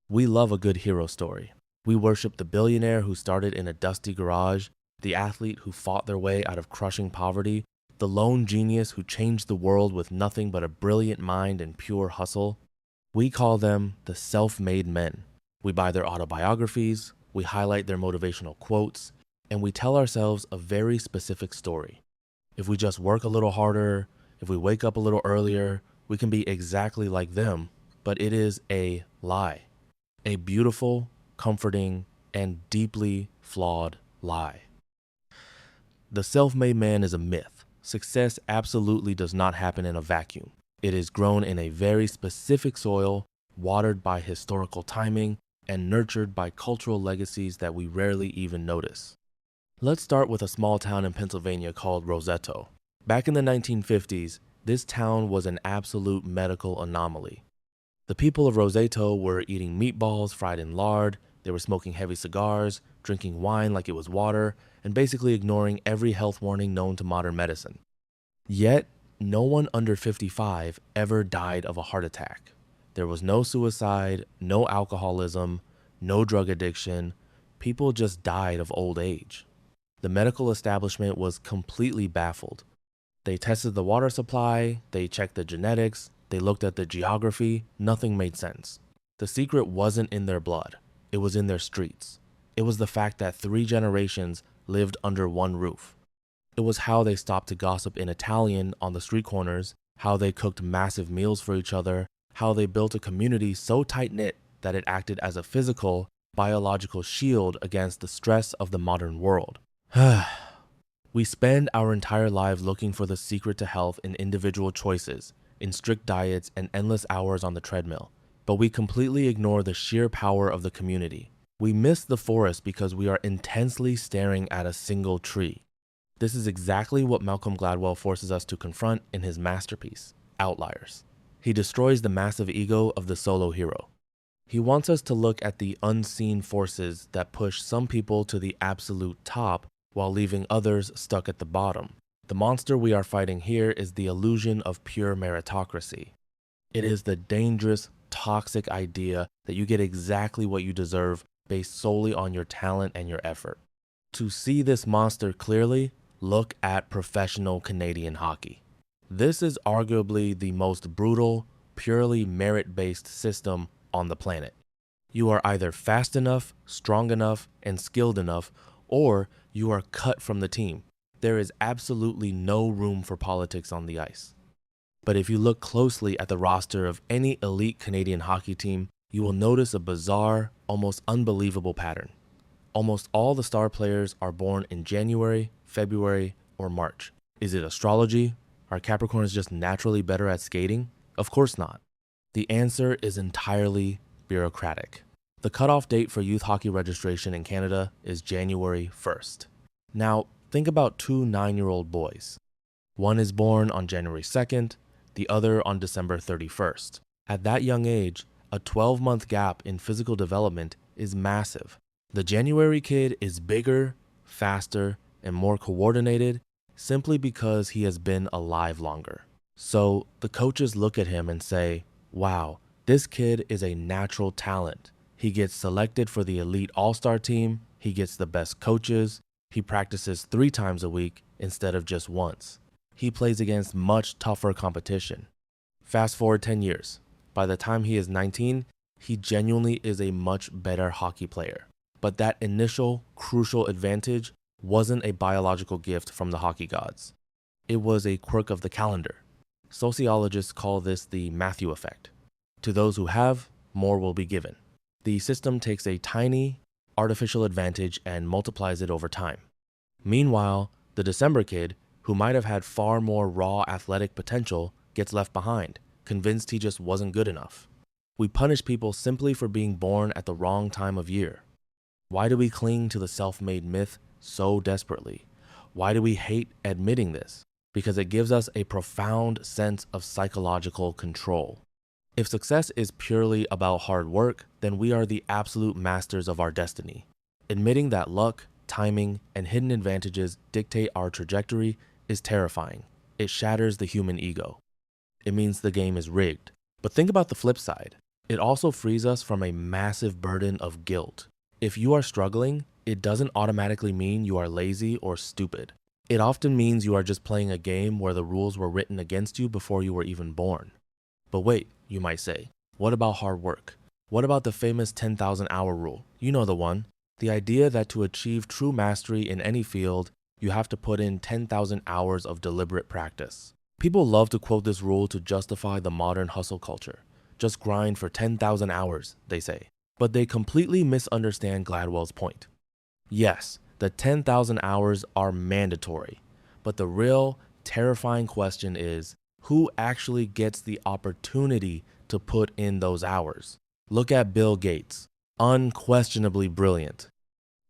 We love a good hero story. We worship the billionaire who started in a dusty garage, the athlete who fought their way out of crushing poverty, the lone genius who changed the world with nothing but a brilliant mind and pure hustle. We call them the self-made men. We buy their autobiographies, we highlight their motivational quotes, and we tell ourselves a very specific story. If we just work a little harder, if we wake up a little earlier, we can be exactly like them, but it is a lie. A beautiful, comforting, and deeply flawed lie. The self-made man is a myth. Success absolutely does not happen in a vacuum. It is grown in a very specific soil, watered by historical timing, and nurtured by cultural legacies that we rarely even notice. Let's start with a small town in Pennsylvania called Roseto. Back in the 1950s, this town was an absolute medical anomaly. The people of Roseto were eating meatballs fried in lard, they were smoking heavy cigars, drinking wine like it was water, and basically ignoring every health warning known to modern medicine. Yet, no one under 55 ever died of a heart attack. There was no suicide, no alcoholism, no drug addiction. People just died of old age. The medical establishment was completely baffled. They tested the water supply, they checked the genetics, they looked at the geography, nothing made sense. The secret wasn't in their blood, it was in their streets. It was the fact that 3 generations lived under one roof. It was how they stopped to gossip in Italian on the street corners, how they cooked massive meals for each other, how they built a community so tight-knit that it acted as a physical, biological shield against the stress of the modern world. We spend our entire lives looking for the secret to health in individual choices, in strict diets and endless hours on the treadmill, but we completely ignore the sheer power of the community. We miss the forest because we are intensely staring at a single tree. This is exactly what Malcolm Gladwell forces us to confront in his masterpiece, Outliers. He destroys the massive ego of the solo hero. He wants us to look at the unseen forces that push some people to the absolute top while leaving others stuck at the bottom. The monster we are fighting here is the illusion of pure meritocracy. It is the dangerous, toxic idea that you get exactly what you deserve based solely on your talent and your effort. To see this monster clearly, look at professional Canadian hockey. This is arguably the most brutal, purely merit-based system on the planet. You are either fast enough, strong enough, and skilled enough, or you are cut from the team. There is absolutely no room for politics on the ice. But if you look closely at the roster of any elite Canadian hockey team, you will notice a bizarre, almost unbelievable pattern. Almost all the star players are born in January, February, or March. Is it astrology? Are Capricorns just naturally better at skating? Of course not. The answer is entirely bureaucratic. The cutoff date for youth hockey registration in Canada is January 1st. Now, think about 2 9-year-old boys. One is born on January 2nd, the other on December 31st. At that young age, a 12-month gap in physical development is massive. The January kid is bigger, faster, and more coordinated simply because he has been alive longer. So the coaches look at him and say, wow, this kid is a natural talent. He gets selected for the elite all-star team, he gets the best coaches, he practices 3 times a week instead of just once. He plays against much tougher competition. Fast forward 10 years. By the time he is 19, he genuinely is a much better hockey player. But that initial, crucial advantage wasn't a biological gift from the hockey gods. It was a quirk of the calendar. Sociologists call this the Matthew effect. To those who have, more will be given. The system takes a tiny, artificial advantage and multiplies it over time. Meanwhile, the December kid, who might have had far more raw athletic potential, gets left behind, convinced he just wasn't good enough. We punish people simply for being born at the wrong time of year. Why do we cling to the self-made myth so desperately? Why do we hate admitting this? Because it gives us a profound sense of psychological control. If success is purely about hard work, then we are the absolute masters of our destiny. Admitting that luck, timing, and hidden advantages dictate our trajectory is terrifying. It shatters the human ego. It means the game is rigged. But think about the flip side. It also frees us from a massive burden of guilt. If you are struggling, it doesn't automatically mean you are lazy or stupid. It often means you are just playing a game where the rules were written against you before you were even born. But wait, you might say, what about hard work? What about the famous 10,000-hour rule? You know the one. The idea that to achieve true mastery in any field, you have to put in 10,000 hours of deliberate practice. People love to quote this rule to justify the modern hustle culture. Just grind for 10,000 hours, they say. But they completely misunderstand Gladwell's point. Yes, the 10,000 hours are mandatory, but the real, terrifying question is, who actually gets the opportunity to put in those hours? Look at Bill Gates, unquestionably brilliant,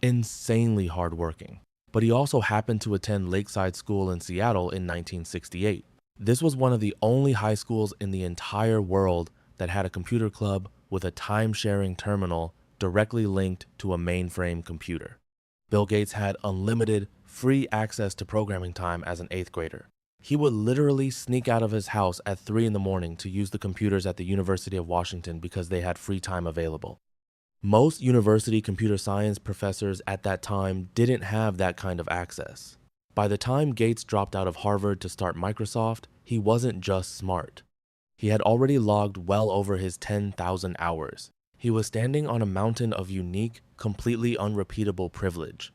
insanely hardworking, but he also happened to attend Lakeside School in Seattle in 1968. This was one of the only high schools in the entire world that had a computer club with a time-sharing terminal directly linked to a mainframe computer. Bill Gates had unlimited, free access to programming time as an 8th grader. He would literally sneak out of his house at 3 in the morning to use the computers at the University of Washington because they had free time available. Most university computer science professors at that time didn't have that kind of access. By the time Gates dropped out of Harvard to start Microsoft, he wasn't just smart. He had already logged well over his 10,000 hours. He was standing on a mountain of unique, completely unrepeatable privilege.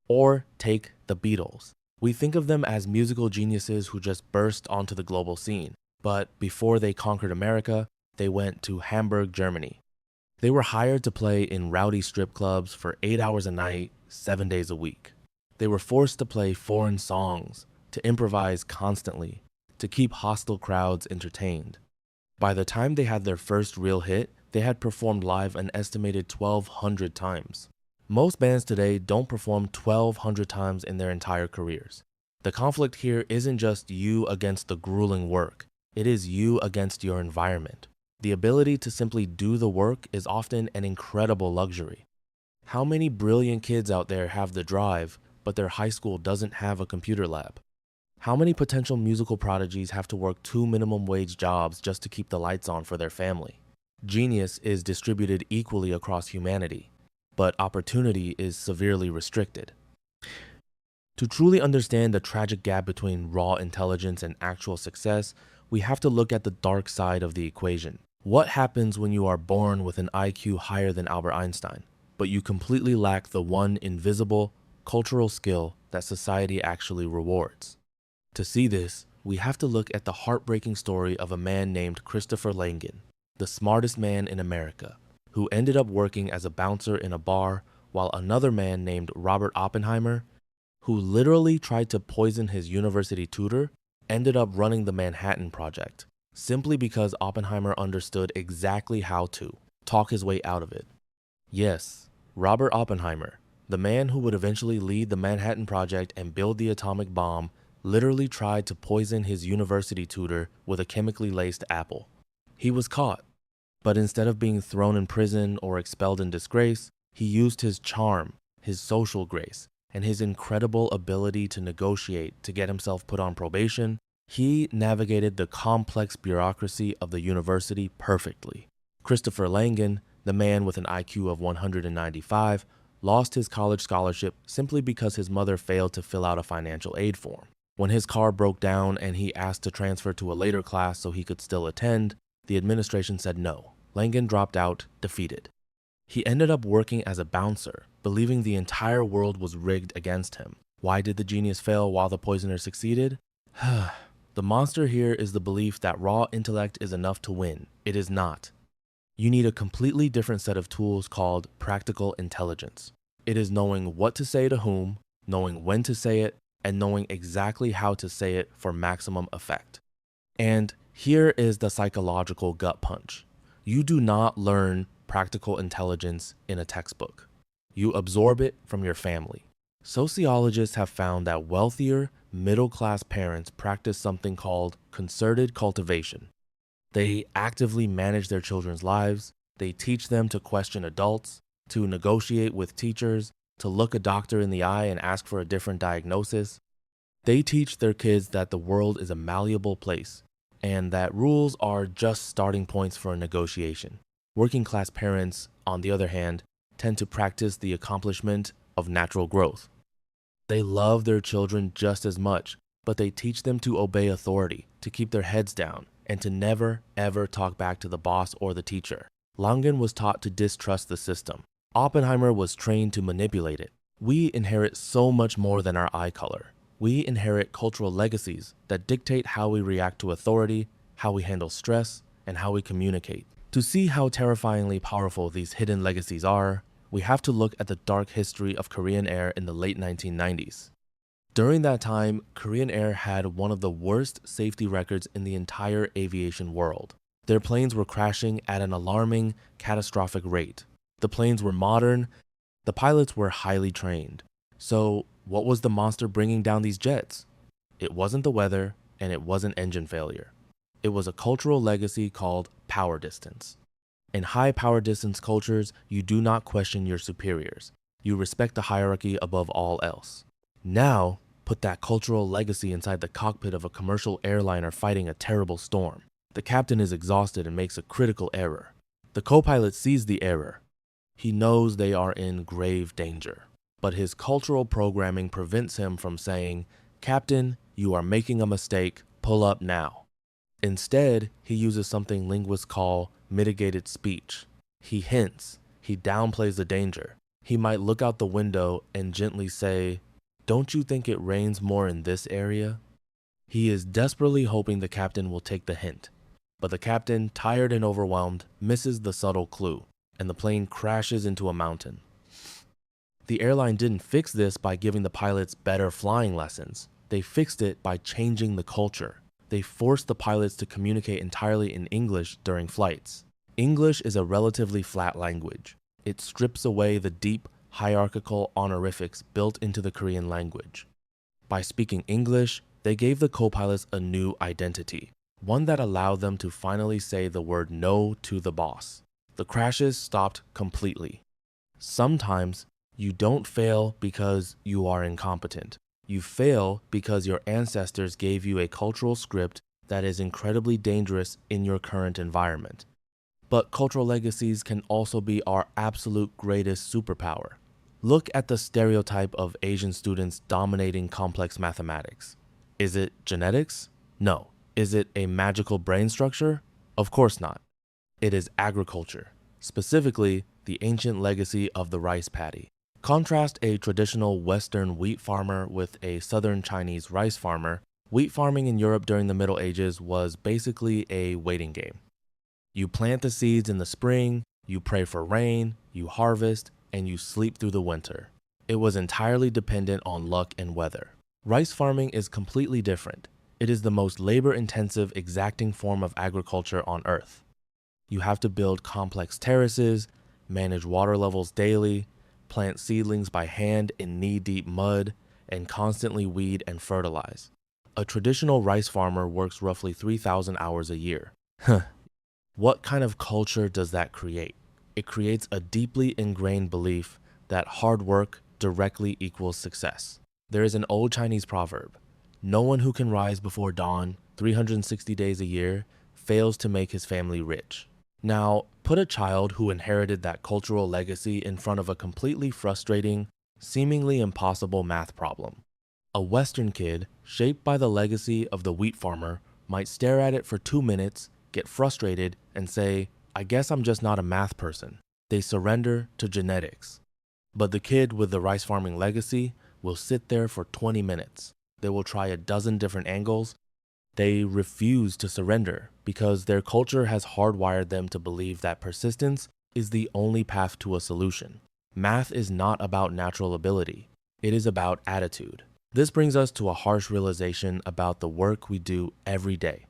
Or take the Beatles. We think of them as musical geniuses who just burst onto the global scene, but before they conquered America, they went to Hamburg, Germany. They were hired to play in rowdy strip clubs for 8 hours a night, 7 days a week. They were forced to play foreign songs, to improvise constantly, to keep hostile crowds entertained. By the time they had their first real hit, they had performed live an estimated 1,200 times. Most bands today don't perform 1,200 times in their entire careers. The conflict here isn't just you against the grueling work, it is you against your environment. The ability to simply do the work is often an incredible luxury. How many brilliant kids out there have the drive, but their high school doesn't have a computer lab? How many potential musical prodigies have to work 2 minimum wage jobs just to keep the lights on for their family? Genius is distributed equally across humanity, but opportunity is severely restricted. To truly understand the tragic gap between raw intelligence and actual success, we have to look at the dark side of the equation. What happens when you are born with an IQ higher than Albert Einstein, but you completely lack the one invisible, cultural skill that society actually rewards? To see this, we have to look at the heartbreaking story of a man named Christopher Langan, the smartest man in America, who ended up working as a bouncer in a bar, while another man named Robert Oppenheimer, who literally tried to poison his university tutor, ended up running the Manhattan Project, simply because Oppenheimer understood exactly how to talk his way out of it. Yes, Robert Oppenheimer, the man who would eventually lead the Manhattan Project and build the atomic bomb, literally tried to poison his university tutor with a chemically laced apple. He was caught, but instead of being thrown in prison or expelled in disgrace, he used his charm, his social grace, and his incredible ability to negotiate to get himself put on probation. He navigated the complex bureaucracy of the university perfectly. Christopher Langan, the man with an IQ of 195, lost his college scholarship simply because his mother failed to fill out a financial aid form. When his car broke down and he asked to transfer to a later class so he could still attend, the administration said no. Langan dropped out, defeated. He ended up working as a bouncer, believing the entire world was rigged against him. Why did the genius fail while the poisoner succeeded? The monster here is the belief that raw intellect is enough to win. It is not. You need a completely different set of tools called practical intelligence. It is knowing what to say to whom, knowing when to say it, and knowing exactly how to say it for maximum effect. And here is the psychological gut punch. You do not learn practical intelligence in a textbook. You absorb it from your family. Sociologists have found that wealthier, middle-class parents practice something called concerted cultivation. They actively manage their children's lives. They teach them to question adults, to negotiate with teachers, to look a doctor in the eye and ask for a different diagnosis. They teach their kids that the world is a malleable place and that rules are just starting points for a negotiation. Working class parents, on the other hand, tend to practice the accomplishment of natural growth. They love their children just as much, but they teach them to obey authority, to keep their heads down, and to never, ever talk back to the boss or the teacher. Langen was taught to distrust the system. Oppenheimer was trained to manipulate it. We inherit so much more than our eye color. We inherit cultural legacies that dictate how we react to authority, how we handle stress, and how we communicate. To see how terrifyingly powerful these hidden legacies are, we have to look at the dark history of Korean Air in the late 1990s. During that time, Korean Air had one of the worst safety records in the entire aviation world. Their planes were crashing at an alarming, catastrophic rate. The planes were modern, the pilots were highly trained. So, what was the monster bringing down these jets? It wasn't the weather, and it wasn't engine failure. It was a cultural legacy called power distance. In high power distance cultures, you do not question your superiors. You respect the hierarchy above all else. Now, put that cultural legacy inside the cockpit of a commercial airliner fighting a terrible storm. The captain is exhausted and makes a critical error. The co-pilot sees the error. He knows they are in grave danger. But his cultural programming prevents him from saying, "Captain, you are making a mistake, pull up now." Instead, he uses something linguists call mitigated speech. He hints, he downplays the danger. He might look out the window and gently say, "Don't you think it rains more in this area?" He is desperately hoping the captain will take the hint. But the captain, tired and overwhelmed, misses the subtle clue, and the plane crashes into a mountain. The airline didn't fix this by giving the pilots better flying lessons. They fixed it by changing the culture. They forced the pilots to communicate entirely in English during flights. English is a relatively flat language. It strips away the deep, hierarchical honorifics built into the Korean language. By speaking English, they gave the co-pilots a new identity, one that allowed them to finally say the word no to the boss. The crashes stopped completely. Sometimes, you don't fail because you are incompetent. You fail because your ancestors gave you a cultural script that is incredibly dangerous in your current environment. But cultural legacies can also be our absolute greatest superpower. Look at the stereotype of Asian students dominating complex mathematics. Is it genetics? No. Is it a magical brain structure? Of course not. It is agriculture, specifically the ancient legacy of the rice paddy. Contrast a traditional Western wheat farmer with a Southern Chinese rice farmer. Wheat farming in Europe during the Middle Ages was basically a waiting game. You plant the seeds in the spring, you pray for rain, you harvest, and you sleep through the winter. It was entirely dependent on luck and weather. Rice farming is completely different. It is the most labor-intensive, exacting form of agriculture on Earth. You have to build complex terraces, manage water levels daily, plant seedlings by hand in knee-deep mud, and constantly weed and fertilize. A traditional rice farmer works roughly 3,000 hours a year. What kind of culture does that create? It creates a deeply ingrained belief that hard work directly equals success. There is an old Chinese proverb, "No one who can rise before dawn 360 days a year fails to make his family rich." Now, put a child who inherited that cultural legacy in front of a completely frustrating, seemingly impossible math problem. A Western kid, shaped by the legacy of the wheat farmer, might stare at it for 2 minutes, get frustrated, and say, "I guess I'm just not a math person." They surrender to genetics. But the kid with the rice farming legacy will sit there for 20 minutes. They will try a dozen different angles. They refuse to surrender because their culture has hardwired them to believe that persistence is the only path to a solution. Math is not about natural ability. It is about attitude. This brings us to a harsh realization about the work we do every day.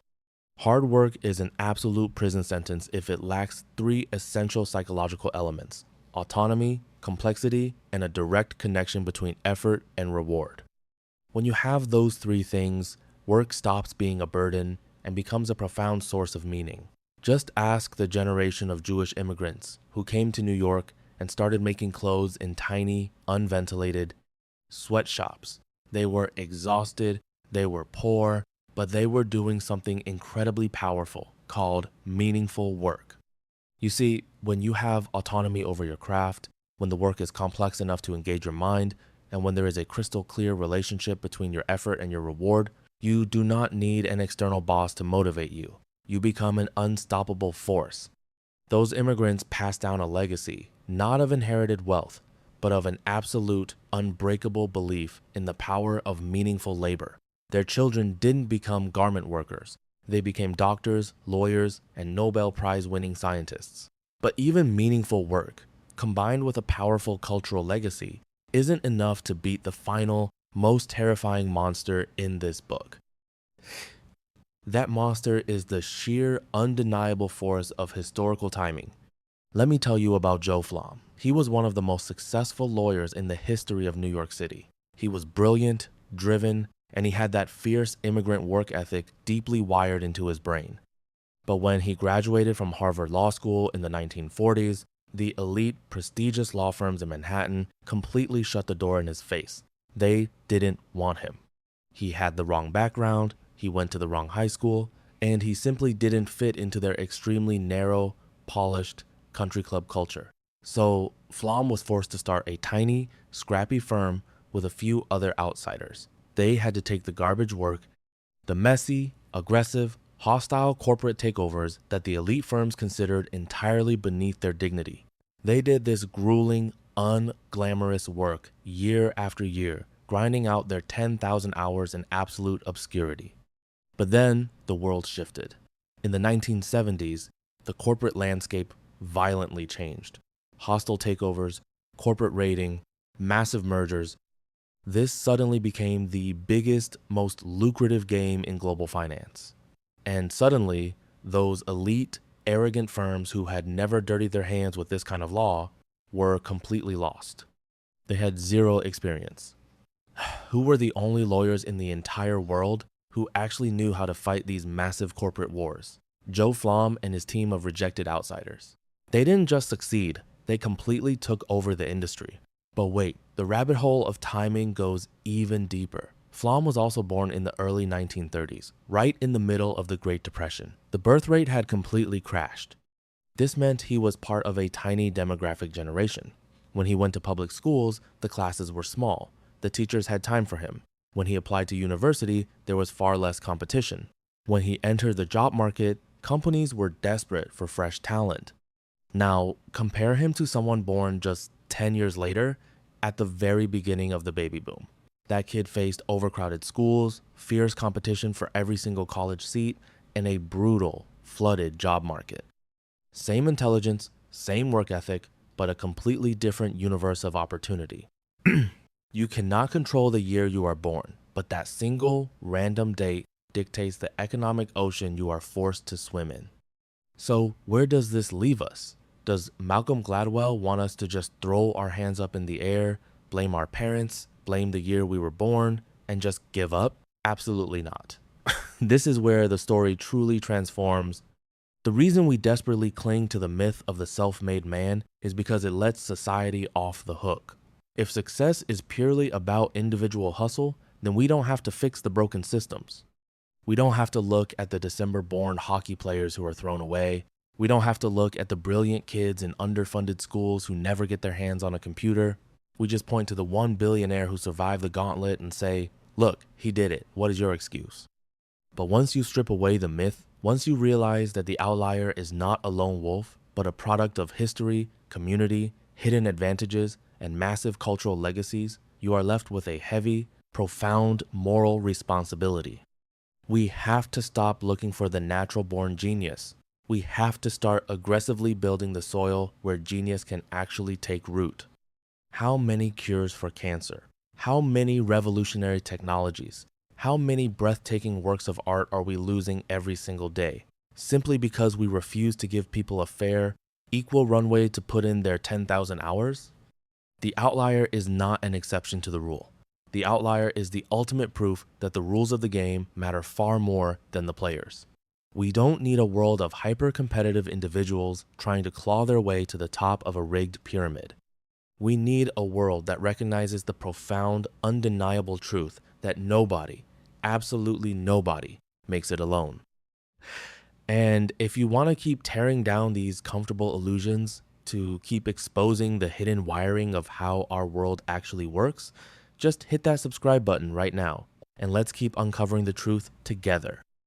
Hard work is an absolute prison sentence if it lacks 3 essential psychological elements: autonomy, complexity, and a direct connection between effort and reward. When you have those 3 things, work stops being a burden and becomes a profound source of meaning. Just ask the generation of Jewish immigrants who came to New York and started making clothes in tiny, unventilated sweatshops. They were exhausted, they were poor, but they were doing something incredibly powerful called meaningful work. You see, when you have autonomy over your craft, when the work is complex enough to engage your mind, and when there is a crystal clear relationship between your effort and your reward, you do not need an external boss to motivate you. You become an unstoppable force. Those immigrants passed down a legacy, not of inherited wealth, but of an absolute, unbreakable belief in the power of meaningful labor. Their children didn't become garment workers. They became doctors, lawyers, and Nobel Prize-winning scientists. But even meaningful work, combined with a powerful cultural legacy, isn't enough to beat the final, most terrifying monster in this book. That monster is the sheer, undeniable force of historical timing. Let me tell you about Joe Flom. He was one of the most successful lawyers in the history of New York City. He was brilliant, driven, and he had that fierce immigrant work ethic deeply wired into his brain. But when he graduated from Harvard Law School in the 1940s, the elite, prestigious law firms in Manhattan completely shut the door in his face. They didn't want him. He had the wrong background, he went to the wrong high school, and he simply didn't fit into their extremely narrow, polished country club culture. So Flom was forced to start a tiny, scrappy firm with a few other outsiders. They had to take the garbage work, the messy, aggressive, hostile corporate takeovers that the elite firms considered entirely beneath their dignity. They did this grueling, unglamorous work year after year, grinding out their 10,000 hours in absolute obscurity. But then the world shifted. In the 1970s, the corporate landscape violently changed. Hostile takeovers, corporate raiding, massive mergers. This suddenly became the biggest, most lucrative game in global finance. And suddenly, those elite, arrogant firms who had never dirtied their hands with this kind of law were completely lost. They had zero experience. Who were the only lawyers in the entire world who actually knew how to fight these massive corporate wars? Joe Flom and his team of rejected outsiders. They didn't just succeed, they completely took over the industry. But wait, the rabbit hole of timing goes even deeper. Flom was also born in the early 1930s, right in the middle of the Great Depression. The birth rate had completely crashed. This meant he was part of a tiny demographic generation. When he went to public schools, the classes were small. The teachers had time for him. When he applied to university, there was far less competition. When he entered the job market, companies were desperate for fresh talent. Now, compare him to someone born just 10 years later, at the very beginning of the baby boom. That kid faced overcrowded schools, fierce competition for every single college seat, and a brutal, flooded job market. Same intelligence, same work ethic, but a completely different universe of opportunity. You cannot control the year you are born, but that single, random date dictates the economic ocean you are forced to swim in. So where does this leave us? Does Malcolm Gladwell want us to just throw our hands up in the air, blame our parents, blame the year we were born, and just give up? Absolutely not. This is where the story truly transforms. The reason we desperately cling to the myth of the self-made man is because it lets society off the hook. If success is purely about individual hustle, then we don't have to fix the broken systems. We don't have to look at the December-born hockey players who are thrown away. We don't have to look at the brilliant kids in underfunded schools who never get their hands on a computer. We just point to the one billionaire who survived the gauntlet and say, look, he did it. What is your excuse? But once you strip away the myth, once you realize that the outlier is not a lone wolf, but a product of history, community, hidden advantages, and massive cultural legacies, you are left with a heavy, profound moral responsibility. We have to stop looking for the natural-born genius. We have to start aggressively building the soil where genius can actually take root. How many cures for cancer? How many revolutionary technologies? How many breathtaking works of art are we losing every single day? Simply because we refuse to give people a fair, equal runway to put in their 10,000 hours? The outlier is not an exception to the rule. The outlier is the ultimate proof that the rules of the game matter far more than the players. We don't need a world of hyper-competitive individuals trying to claw their way to the top of a rigged pyramid. We need a world that recognizes the profound, undeniable truth that nobody, absolutely nobody, makes it alone. And if you want to keep tearing down these comfortable illusions, to keep exposing the hidden wiring of how our world actually works, just hit that subscribe button right now, and let's keep uncovering the truth together.